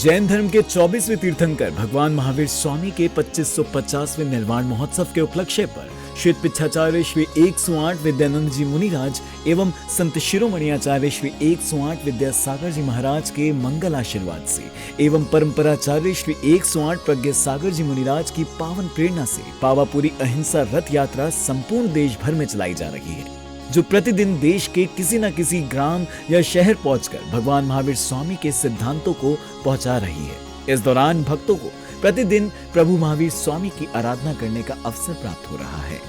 जैन धर्म के 24वें तीर्थंकर भगवान महावीर स्वामी के 2550वें निर्वाण महोत्सव के उपलक्ष्य पर श्वेत पिच्छाचार्य श्री 108 विद्यानंद जी मुनिराज एवं संत शिरोमणि आचार्य श्री 108 विद्यासागर जी महाराज के मंगल आशीर्वाद से एवं परंपराचार्य श्री 108 प्रज्ञा सागर जी मुनिराज की पावन प्रेरणा से पावापुरी अहिंसा रथ यात्रा संपूर्ण देश भर में चलाई जा रही है, जो प्रतिदिन देश के किसी न किसी ग्राम या शहर पहुंचकर भगवान महावीर स्वामी के सिद्धांतों को पहुंचा रही है। इस दौरान भक्तों को प्रतिदिन प्रभु महावीर स्वामी की आराधना करने का अवसर प्राप्त हो रहा है।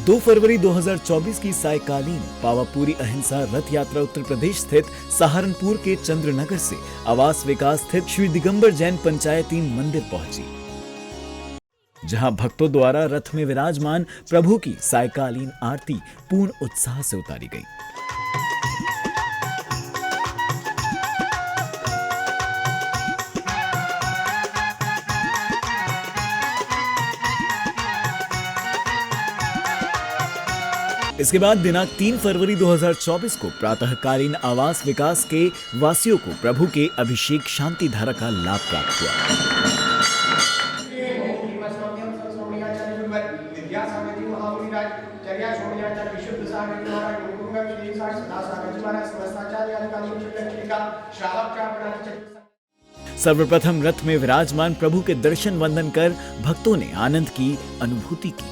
2 फरवरी 2024 की सायकालीन पावापुरी अहिंसा रथ यात्रा उत्तर प्रदेश स्थित सहारनपुर के चंद्रनगर से आवास विकास स्थित श्री दिगंबर जैन पंचायती मंदिर पहुंची, जहां भक्तों द्वारा रथ में विराजमान प्रभु की सायकालीन आरती पूर्ण उत्साह से उतारी गई। इसके बाद दिनांक 3 फरवरी 2024 को प्रातःकालीन आवास विकास के वासियों को प्रभु के अभिषेक शांति धारा का लाभ प्राप्त हुआ। सर्वप्रथम रथ में विराजमान प्रभु के दर्शन वंदन कर भक्तों ने आनंद की अनुभूति की।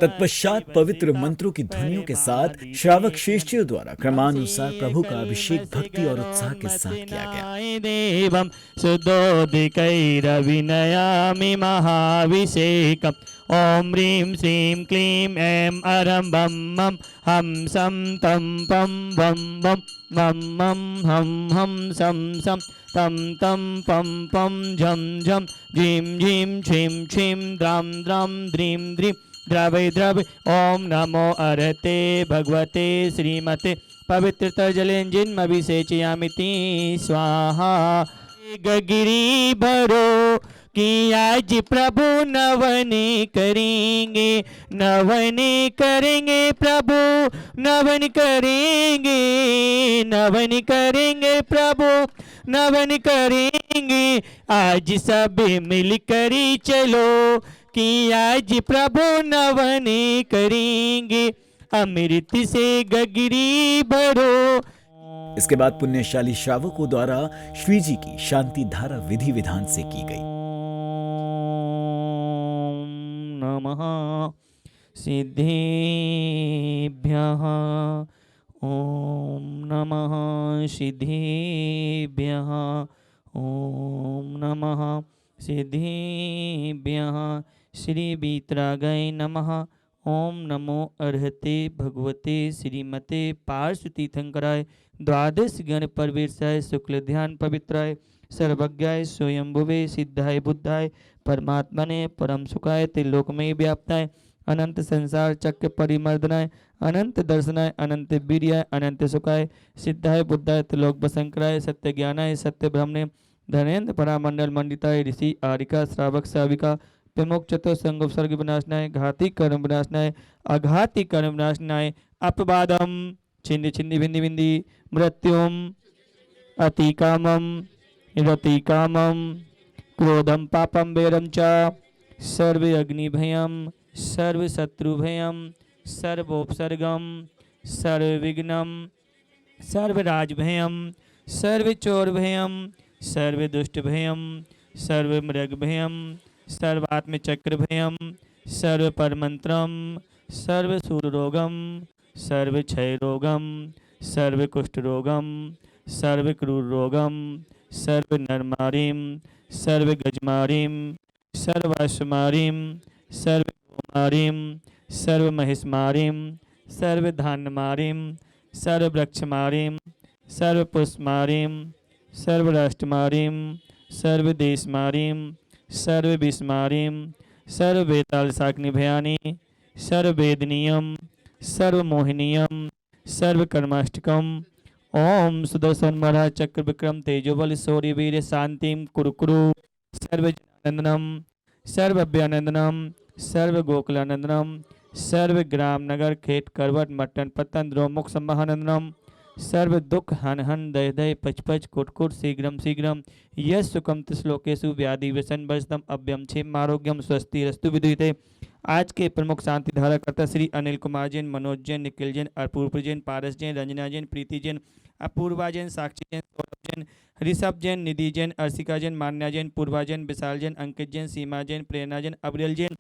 तत्पश्चात पवित्र मंत्रों की ध्वनियों के साथ श्रावक श्रेष्ठियों द्वारा क्रमानुसार प्रभु का अभिषेक भक्ति और उत्साह के साथ किया गया। देवं सुदोदिकैरविनयामि महाभिषेकम् ओम ह्रीं श्रीं क्लीं ऐं अरं बं मं हम सं तं पं बं बं मं मं हम सं सं तं तं पं पं झं झं झीं झीं छीं छीं द्रां द्रां द्रीं द्रीं द्रवै द्रवै ओम नमो अर्हते भगवते श्रीमते पवित्रतर जलेंजिन्मभिषेचयामिति स्वाहा। गगिरी भरो कि आज प्रभु नवने करेंगे, नवने करेंगे प्रभु, नवन करेंगे, नवन करेंगे प्रभु, नवन करेंगे। आज सब मिलकर चलो कि आज प्रभु नवने करेंगे, अमृत से गगरी भरो। इसके बाद पुण्यशाली श्रावकों द्वारा श्री जी की शांति धारा विधि विधान से की गई। ओम नमः सिद्धेभ्यः, ओम नमः सिद्धेभ्यः, ओम नमः सिद्धेभ्यः। श्री वीतरागाय नमः। ओम नमो अर्हते भगवते श्रीमते पार्श्वतीर्थंकराय द्वादश गण परवेशाय शुक्ल ध्यान पवित्राय सर्वज्ञाय स्वयंभुवे सिद्धाय बुद्धाय परमात्मने परम सुखाय त्रिलोकमय व्याप्ताय अनंत संसार चक्र परिमर्दनाय अनंत दर्शनाय अनंत वीर्याय अनंत सुखाय सिद्धाय बुद्धाय त्रिलोक बसंकराय सत्य ज्ञानाय सत्य ब्रह्मणे धनेन्द्र परामंडल मंडिताय ऋषि आरिका श्रावक श्राविका प्रमुख चतुर संगोपसर्ग विनाशनाय घाती कर्म विनाशनाय अघाती कर्म विनाशनाय अपवादम छिन्नि छिन्नि भिन्नि भिन्नि मृत्युम अति कामम रति कामम क्रोधम पापम वेरम च सर्व अग्नि भयम सर्व शत्रु भयम सर्वोपसर्गम सर्व विघ्नम सर्व राज भयम सर्व चोर भयम सर्व दुष्ट भयम सर्व मृग भयम सर्वात्मचक्र भयम सर्व परमंत्रम सर्व सूर रोगम सर्व क्षय रोगम सर्व कुष्ठ रोगम सर्व क्रूर रोगम सर्व नरमारीम सर्व गजमारीम सर्व अश्वमारीम सर्व गोमारीम सर्व महिषमारीम सर्व धान्यमारीम सर्व वृक्षमारीम सर्व पुष्पमारीम सर्व राष्ट्रमारीम सर्व देशमारीम सर्व विस्मारीम सर्व वेताल साग्नि भयानी सर्व वेदनीयम सर्व मोहिनीयम सर्व कर्माष्टकम। ओम सुदर्शन महाराज चक्र विक्रम तेजोबल शौर्य वीर शांतिम कुरुकुरु सर्व आनंदनम सर्व अभ्यानंदनम सर्व गोकुलानंदनम सर्व ग्राम नगर खेत करवट मट्टन पत्तन द्रोमुख संवाहानंदनम सर्व दुख हन हन दय दय पच पच कुट कुट शीघ्रम शीघ्रम यश सुखम श्लोकेशु व्याधि व्यसन वर्षतम अभ्यम क्षेम आरोग्यम स्वस्ति रस्तु विदुते। आज के प्रमुख शांति धारा कर्ता श्री अनिल कुमार जैन, मनोज जैन, निखिल जैन, अपूर्व जैन, पारस जैन, रंजना जैन, प्रीति जैन, अपूर्वा जैन, साक्षी जैन, सौरभ जैन, ऋषभ जैन, निधि जैन, अर्शिका जैन, मान्या जैन, पूर्वा जैन, विशाल जैन, अंकित जैन, सीमा जैन, प्रेरणा जैन, अब्रियल जैन,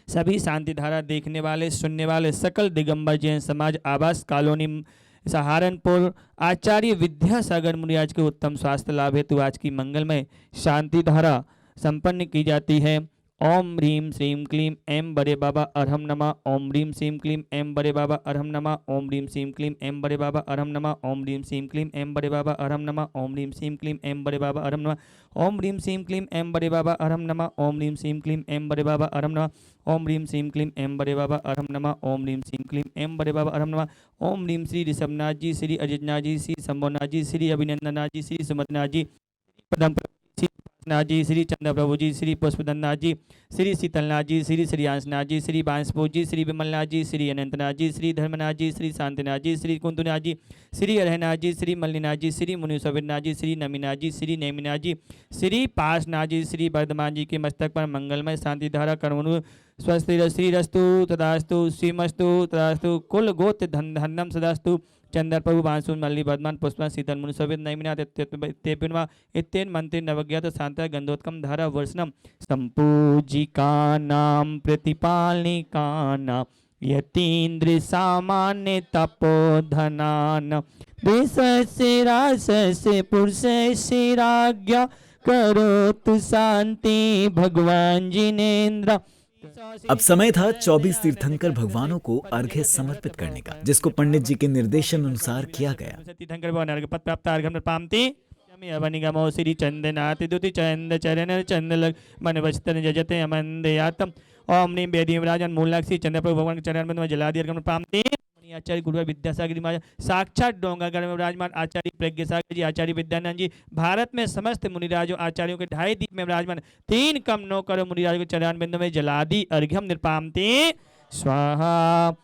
सभी शांति धारा देखने वाले सुनने वाले सकल दिगंबर जैन समाज आवास कॉलोनी सहारनपुर आचार्य विद्यासागर मुनिराज के उत्तम स्वास्थ्य लाभ हेतु आज की मंगलमय शांति धारा संपन्न की जाती है। ओम ह्रीम श्रीम क्लीम एम बड़े बाबा अरहम नमः। ओम ह्रीम श्रीम क्लीम एम बड़े बाबा अरहम नमः। ओम ह्रीम श्रीम क्लीम एम बड़े बाबा अरहम नमः। ओम ह्रीम श्रीम क्लीम एम बड़े बाबा अरहम नमः। ओम ह्रीम श्रीम क्लीम एम बड़े बाबा अरहम नमः। ओम ह्रीम श्रीम क्लीम एम बड़े बाबा अरहम नमः। ओम ह्रीम श्रीम क्लीम एम बड़े बाबा अरहम नमः। ओम ह्रीम श्रीम क्लीम एम बड़े बाबा अरहम नमः। ओम ह्रीम श्रीम क्लीम एम बड़े बाबा अरहम नमः। ओम ह्रीम श्री ऋषभनाथ जी, श्री अजितनाथ जी, श्री शंभुनाथ जी, श्री अभिनंदनाथ जी, श्री सुमतनाथ जी, पदम नाथ जी, श्री चंद्र प्रभु जी, श्री पुष्पदन्नाथ जी, श्री शीतलनाथ जी, श्री श्रियांशनाथ जी, श्री बांसपुर जी, श्री विमलनाथ जी, श्री अनंतनाथ जी, श्री धर्मनाथ जी, श्री शांतिनाथ जी, श्री कुंदुनाथ जी, श्री अरहनाथ जी, श्री मल्लिनाथ जी, श्री मुनिसोबिरनाथ जी, श्री नमीनाथ जी, श्री नेमिनाथ जी, श्री पासनाथ जी, श्री वर्धमान जी के मस्तक पर मंगलमय शांति धारा कर्मणु स्वस्ति श्री रस्तु तदास्तु श्रीमस्तु तदास्तु कुल गोत्र धन्नम सदास्तु चंद्र प्रभु बांसुन मल्ली वर्धमान पुष्पन शीतल मुनि सवित नैमिनाथ इत्येपिन्वा इत्येन मंत्री नवज्ञात शांत गंधोत्कम धारा वर्षनम संपूजिका नाम प्रतिपालनिका नाम यतीन्द्र सामान्य तपोधनान देश से रास से पुरुष से राज्ञा करो तु शांति भगवान जिनेन्द्र। अब समय था 24 तीर्थंकर भगवानों को अर्घ्य समर्पित करने का, जिसको पंडित जी के निर्देशन अनुसार किया गया। तीर्थंकर भगवान अर्घ्य पद प्राप्त अर्घ्यम पामति अवनिगमो श्री चंदनाति दुति चंद चरण चंद लग मन वचन जजते अमंदयातम। ओम नीम वेदी राजन मूलाक्षी चंद्र प्रभु भगवान के चरण में जला दिया अर्घ्यम पामति। आचार्य गुरु विद्यासागर महाराज साक्षात डोंगरगढ़ में विराजमान आचार्य प्रज्ञसागर जी, आचार्य विद्यानंद जी, भारत में समस्त मुनिराजों आचार्यों के 2.5 दीप में विराजमान 3 कम 9 करोड़ मुनिराजों के चरण बिंदु में जलादि अर्घ्यम निर्पामते स्वाहा।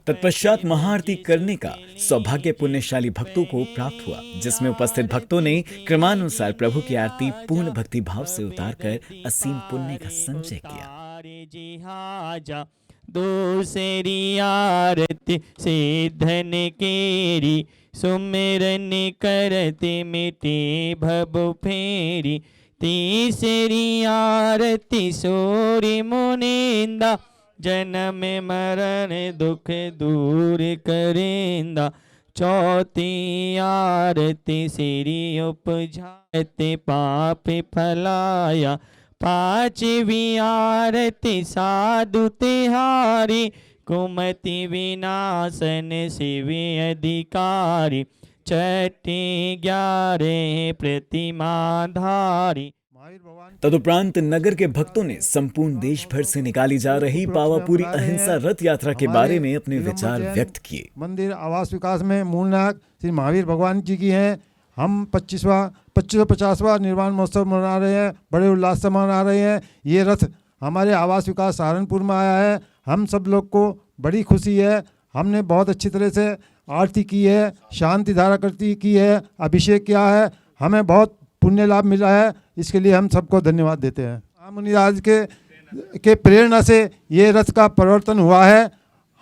तत्पश्चात महाआरती करने का सौभाग्य पुण्यशाली भक्तों को प्राप्त हुआ, जिसमें उपस्थित भक्तों ने क्रमानुसार प्रभु की आरती पूर्ण भक्ति भाव से उतारकर असीम पुण्य का संचय किया। दूसरी आरती सिद्धन केरी सुमिरन करते मिटे भव फेरी। तीसरी आरती सूर्य मुनिंदा जन्म मरण दुख दूर करेंदा। चौथी आरती श्री उपजाते पाप फलाया। 5वीं आरती साधु तिहारी कुमति विनाशन शिव अधिकारी। 6ठी 11 प्रतिमाधारी। तदुपरांत नगर के भक्तों ने संपूर्ण देश भर से निकाली जा रही पावापुरी अहिंसा रथ यात्रा के बारे में अपने विचार व्यक्त किए। मंदिर आवास विकास में मूलनायक श्री महावीर भगवान जी की हैं। हम 2550वां निर्वाण महोत्सव मना रहे हैं, बड़े उल्लास से मना रहे हैं। ये रथ हमारे आवास विकास सहारनपुर में आया है। हम सब लोग को बड़ी खुशी है। हमने बहुत अच्छी तरह से आरती की है, शांति धारा करती की है, अभिषेक किया है। हमें बहुत पुण्य लाभ मिला है, इसके लिए हम सबको धन्यवाद देते हैं। मुनिराज के प्रेरणा से ये रथ का परिवर्तन हुआ है।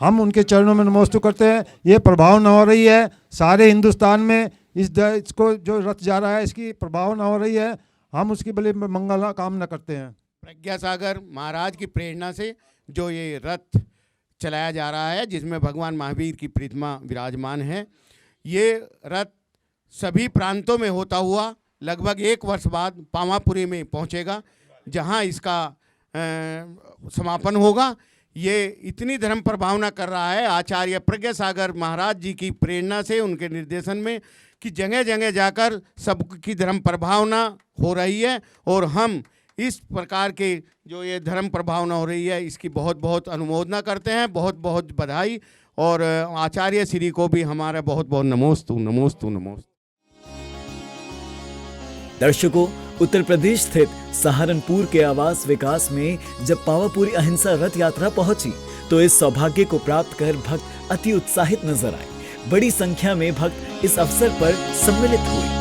हम उनके चरणों में नमोस्तु करते हैं। ये प्रभावना हो रही है सारे हिंदुस्तान में। इसको जो रथ जा रहा है इसकी प्रभावना हो रही है। हम उसकी बड़े मंगल कामना करते हैं। प्रज्ञासागर महाराज की प्रेरणा से जो ये रथ चलाया जा रहा है, जिसमें भगवान महावीर की प्रतिमा विराजमान है, ये रथ सभी प्रांतों में होता हुआ लगभग 1 वर्ष बाद पावापुरी में पहुंचेगा, जहां इसका समापन होगा। ये इतनी धर्म प्रभावना कर रहा है आचार्य प्रज्ञासागर महाराज जी की प्रेरणा से, उनके निर्देशन में, कि जगह जगह जाकर सबकी धर्म प्रभावना हो रही है। और हम इस प्रकार के जो ये धर्म प्रभावना हो रही है इसकी बहुत बहुत अनुमोदना करते हैं। बहुत बहुत बधाई। और आचार्य श्री को भी हमारा बहुत बहुत नमोस्तु नमोस्तु नमोस्तु। दर्शकों, उत्तर प्रदेश स्थित सहारनपुर के आवास विकास में जब पावापुरी अहिंसा रथ यात्रा पहुंची तो इस सौभाग्य को प्राप्त कर भक्त अति उत्साहित नजर आए। बड़ी संख्या में भक्त इस अवसर पर सम्मिलित हुए।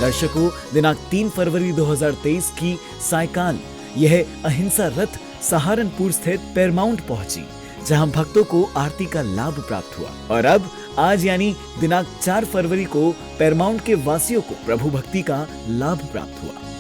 दर्शकों, दिनांक 3 फरवरी 2023 की सायकाल यह अहिंसा रथ सहारनपुर स्थित पैरामाउंट पहुंची, जहां भक्तों को आरती का लाभ प्राप्त हुआ। और अब आज यानी दिनांक 4 फरवरी को पैरामाउंट के वासियों को प्रभु भक्ति का लाभ प्राप्त हुआ।